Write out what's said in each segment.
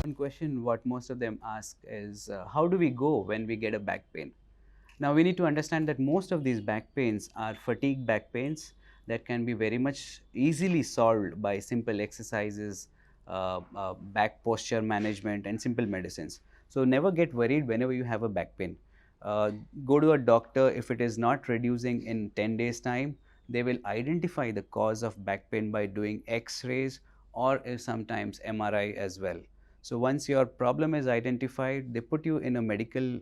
One question what most of them ask is how do we go when we get a back pain? Now we need to understand that most of these back pains are fatigue back pains that can be very much easily solved by simple exercises, back posture management and simple medicines. So never get worried whenever you have a back pain. Go to a doctor. If it is not reducing in 10 days time, they will identify the cause of back pain by doing x-rays or sometimes MRI as well. So once your problem is identified, they put you in a medical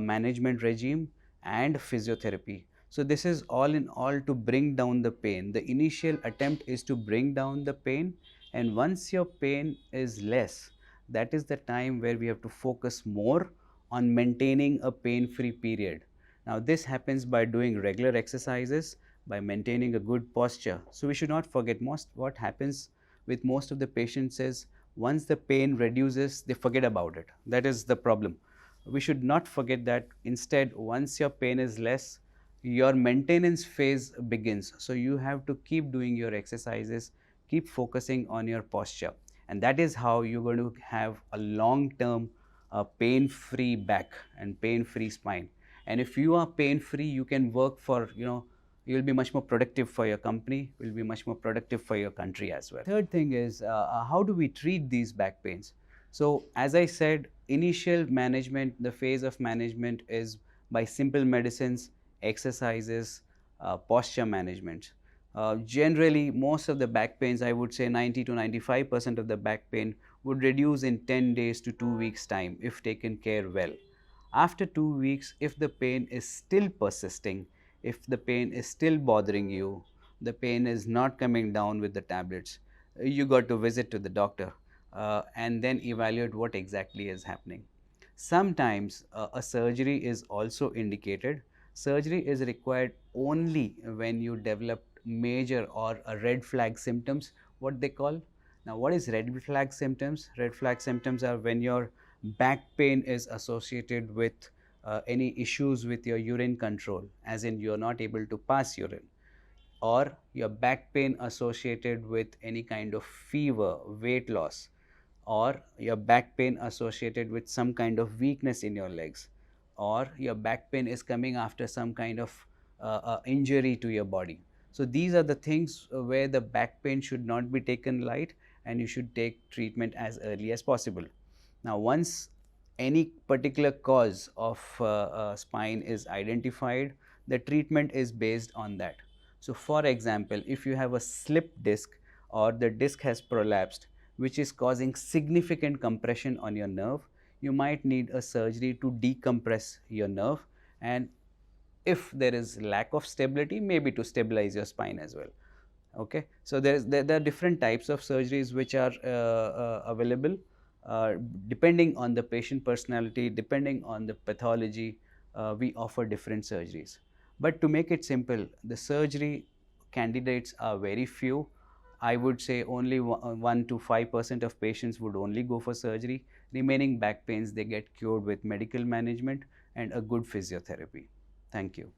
management regime and physiotherapy. So this is all in all to bring down the pain. The initial attempt is to bring down the pain, and once your pain is less, that is the time where we have to focus more on maintaining a pain-free period. Now this happens by doing regular exercises, by maintaining a good posture. So we should not forget, what happens with most of the patients is once the pain reduces, they forget about it. That is the problem. We should not forget that. Instead, once your pain is less, your maintenance phase begins. So you have to keep doing your exercises, keep focusing on your posture, and that is how you're going to have a long-term pain-free back and pain-free spine. And if you are pain-free, you can work for, you'll be much more productive for your company, will be much more productive for your country as well. Third thing is how do we treat these back pains? So as I said, initial management, the phase of management is by simple medicines, exercises, posture management. Generally, most of the back pains, I would say 90 to 95% of the back pain would reduce in 10 days to 2 weeks time if taken care well. After 2 weeks, if the pain is still persisting, if the pain is still bothering you, the pain is not coming down with the tablets, you got to visit to the doctor and then evaluate what exactly is happening. Sometimes a surgery is also indicated. Surgery is required only when you develop major or a red flag symptoms, what they call. Now what is red flag symptoms? Red flag symptoms are when your back pain is associated with any issues with your urine control, as in you are not able to pass urine, or your back pain associated with any kind of fever, weight loss, or your back pain associated with some kind of weakness in your legs, or your back pain is coming after some kind of injury to your body. So these are the things where the back pain should not be taken light, and you should take treatment as early as possible. Now once any particular cause of spine is identified, the treatment is based on that. So for example, if you have a slip disc or the disc has prolapsed, which is causing significant compression on your nerve, you might need a surgery to decompress your nerve, and if there is lack of stability, maybe to stabilize your spine as well. Okay, so there are different types of surgeries which are available. Depending on the patient personality, depending on the pathology, we offer different surgeries. But to make it simple, the surgery candidates are very few. I would say only 1 to 5% of patients would only go for surgery. Remaining back pains, they get cured with medical management and a good physiotherapy. Thank you.